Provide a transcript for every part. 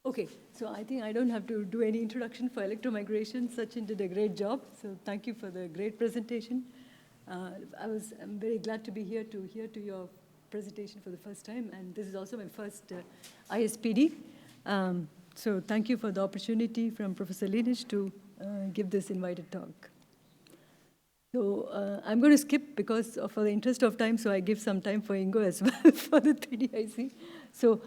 Okay, so I think I don't have to do any introduction for electromigration. Sachin did a great job, so thank you for the great presentation. I'm very glad to be here to hear to your presentation for the first time, and this is also my first ISPD. So thank you for the opportunity from Professor Linish to give this invited talk. So I'm going to skip because for the interest of time, so I give some time for Ingo as well for the 3D-IC. So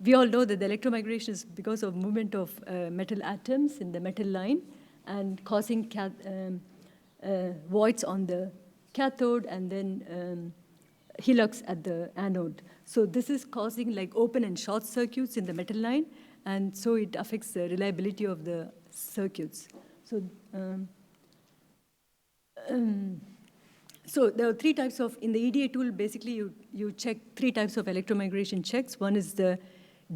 we all know that the electromigration is because of movement of metal atoms in the metal line and causing voids on the cathode and then helix at the anode. So this is causing like open and short circuits in the metal line, and so it affects the reliability of the circuits. So there are three types of, in the EDA tool, basically you check three types of electromigration checks. One is the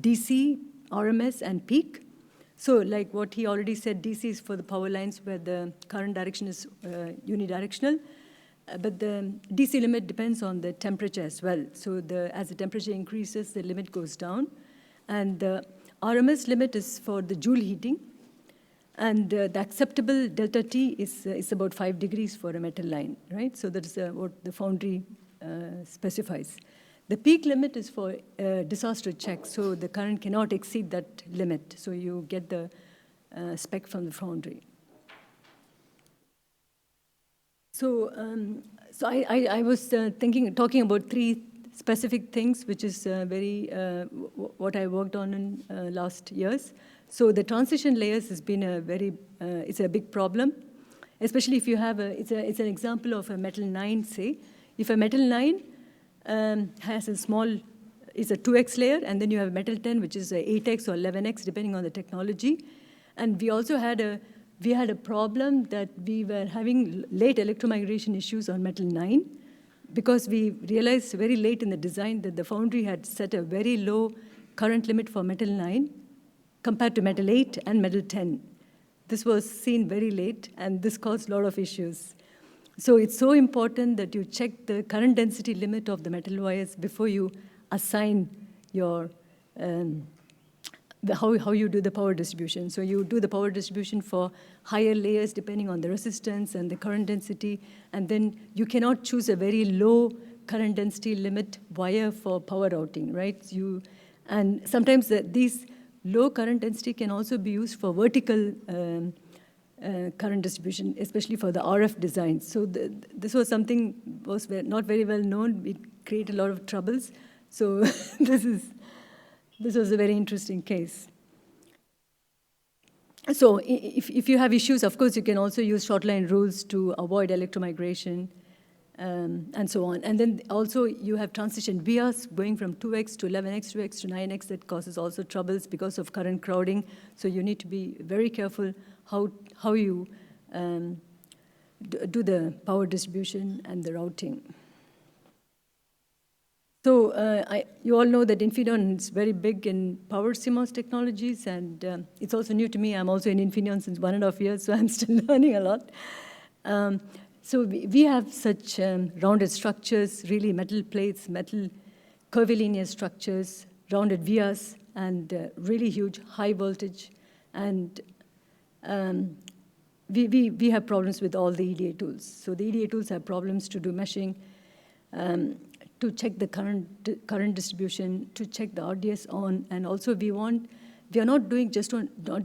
DC, RMS, and peak. So like what he already said, DC is for the power lines where the current direction is unidirectional. But the DC limit depends on the temperature as well. So as the temperature increases, the limit goes down. And the RMS limit is for the Joule heating. And the acceptable delta T is about 5 degrees for a metal line, right? So that is what the foundry specifies. The peak limit is for disaster check, so the current cannot exceed that limit. So you get the spec from the foundry. So I was talking about three specific things, which is what I worked on in last years. So the transition layers has been it's a big problem, especially if you have it's an example of a metal 9, say. If a metal 9 has is a 2x layer, and then you have metal 10, which is a 8x or 11x, depending on the technology. And we also had a problem that we were having late electromigration issues on metal 9, because we realized very late in the design that the foundry had set a very low current limit for metal 9 compared to metal 8 and metal 10. This was seen very late, and this caused a lot of issues. So it's so important that you check the current density limit of the metal wires before you assign your how you do the power distribution. So you do the power distribution for higher layers depending on the resistance and the current density, and then you cannot choose a very low current density limit wire for power routing, right? And sometimes these low current density can also be used for vertical current distribution, especially for the RF design. So this was something was not very well known. It created a lot of troubles. So this was a very interesting case. So if you have issues, of course, you can also use short line rules to avoid electromigration and so on. And then also you have transition vias going from 2x to 11x, 2x to 9x that causes also troubles because of current crowding. So you need to be very careful how you do the power distribution and the routing. So you all know that Infineon is very big in power CMOS technologies, and it's also new to me. I'm also in Infineon since 1.5 years, so I'm still learning a lot. So we have such rounded structures, really metal plates, metal curvilinear structures, rounded vias, and really huge high voltage. And we have problems with all the EDA tools. So the EDA tools have problems to do meshing, to check the current distribution, to check the RDS on, and also we are not doing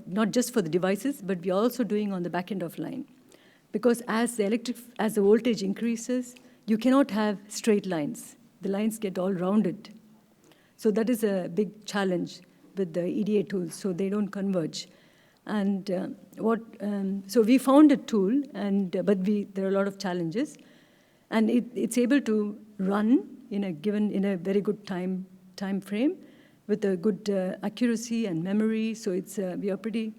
not just for the devices, but we are also doing on the back end of line. Because as the voltage increases, you cannot have straight lines. The lines get all rounded. So that is a big challenge with the EDA tools, so they don't converge. And so we found a tool, but there are a lot of challenges. And it's able to run in a very good time frame with a good accuracy and memory. So we are pretty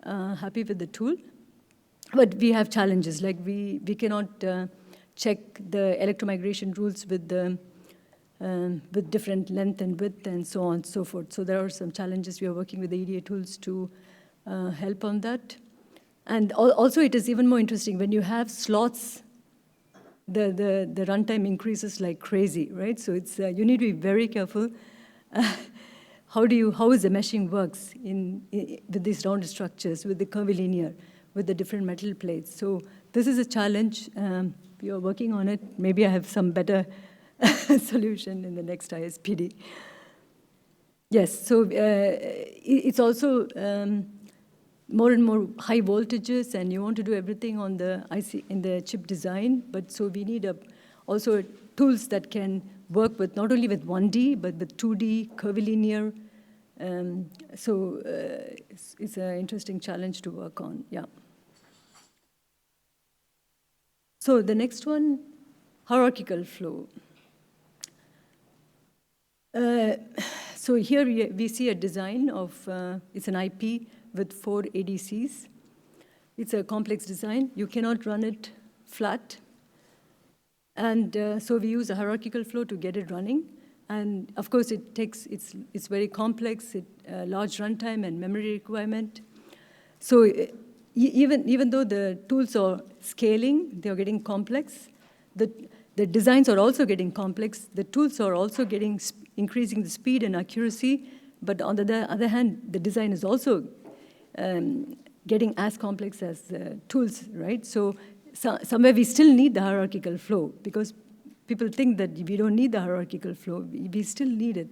happy with the tool. But we have challenges, like we cannot check the electromigration rules with different length and width and so on and so forth. So there are some challenges. We are working with the EDA tools to help on that. And also it is even more interesting when you have slots, the runtime increases like crazy, right? So you need to be very careful how is the meshing works with these rounded structures, with the curvilinear, with the different metal plates. So this is a challenge. We are working on it. Maybe I have some better solution in the next ISPD. Yes, so it's also more and more high voltages, and you want to do everything on the IC in the chip design. But so we need also tools that can work with not only with 1D but with 2D curvilinear. So it's an interesting challenge to work on. Yeah. So the next one, hierarchical flow. So here we see a design of, it's an IP with 4 ADCs. It's a complex design. You cannot run it flat. And so we use a hierarchical flow to get it running. And of course, it's very complex, large runtime and memory requirement. So even though the tools are scaling, they're getting complex, the designs are also getting complex. The tools are also increasing the speed and accuracy. But on the other hand, the design is also getting as complex as the tools, right? So somewhere we still need the hierarchical flow, because people think that we don't need the hierarchical flow. We still need it.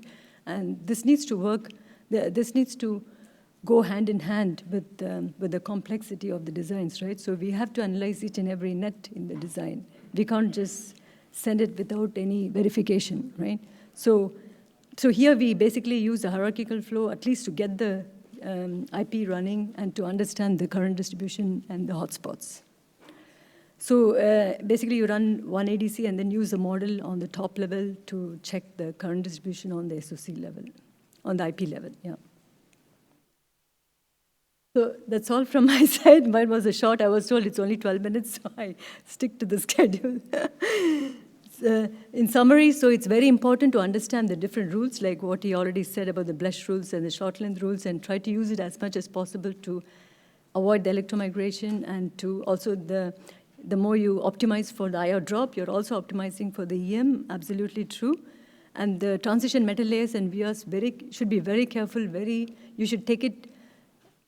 And this needs to work. This needs to go hand in hand with the complexity of the designs, right? So we have to analyze each and every net in the design. We can't just send it without any verification, right? So here we basically use the hierarchical flow, at least to get the IP running and to understand the current distribution and the hotspots. So basically you run one ADC and then use the model on the top level to check the current distribution on the SoC level, on the IP level, yeah. So that's all from my side. Mine was a short. I was told it's only 12 minutes, so I stick to the schedule. In summary, so it's very important to understand the different rules, like what he already said about the Blesch rules and the short length rules, and try to use it as much as possible to avoid the electromigration, and to also the more you optimize for the IO drop, you're also optimizing for the EM, absolutely true. And the transition metal layers and vias should be very careful, you should take it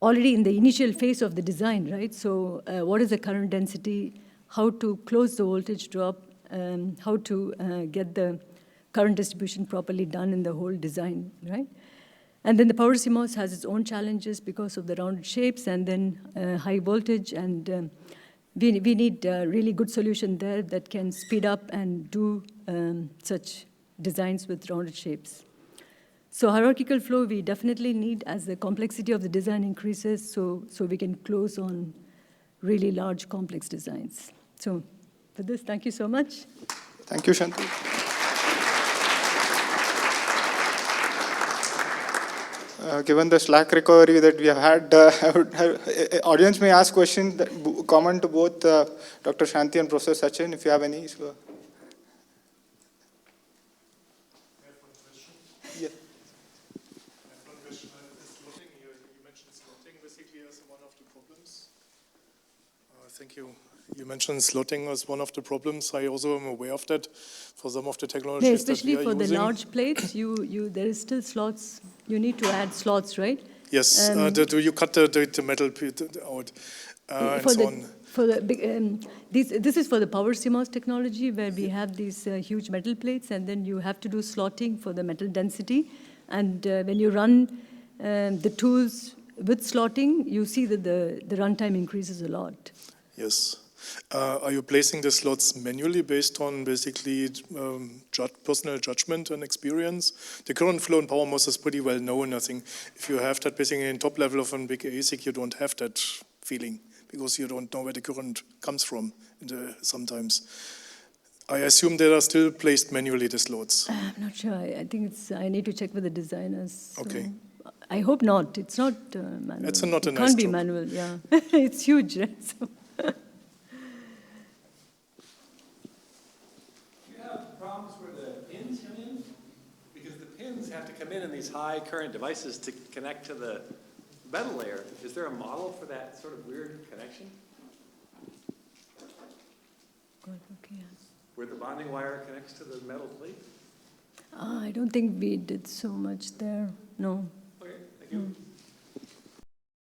already in the initial phase of the design, right? So what is the current density, how to close the voltage drop, how to get the current distribution properly done in the whole design, right? And then the power CMOS has its own challenges because of the rounded shapes and then high voltage, and we need a really good solution there that can speed up and do such designs with rounded shapes. So hierarchical flow we definitely need as the complexity of the design increases, so we can close on really large complex designs. So for this, thank you so much. Thank you, Shanti. Given the slack recovery that we have had, audience may ask questions, common to both Dr. Shanti and Professor Sachin, if you have any. So. Thank you. You mentioned slotting as one of the problems. I also am aware of that for some of the technologies. Yeah, especially that we are for using. the large plates, there is still slots. You need to add slots, right? Yes. Do you cut the metal out and so on? For the big, this is for the power CMOS technology, where we have these huge metal plates, and then you have to do slotting for the metal density. And when you run the tools with slotting, you see that the runtime increases a lot. Yes. Are you placing the slots manually based on basically personal judgment and experience? The current flow in PowerMOS is pretty well known. I think if you have that basically in top level of a big ASIC, you don't have that feeling because you don't know where the current comes from sometimes. I assume they are still placed manually, the slots. I'm not sure. I think I need to check with the designers. Okay. So I hope not. It's not manual. It's not a it nice can't be job. manual, yeah. It's huge, right? So. Have to come in these high current devices to connect to the metal layer. Is there a model for that sort of weird connection? God, okay. Where the bonding wire connects to the metal plate? I don't think we did so much there. No.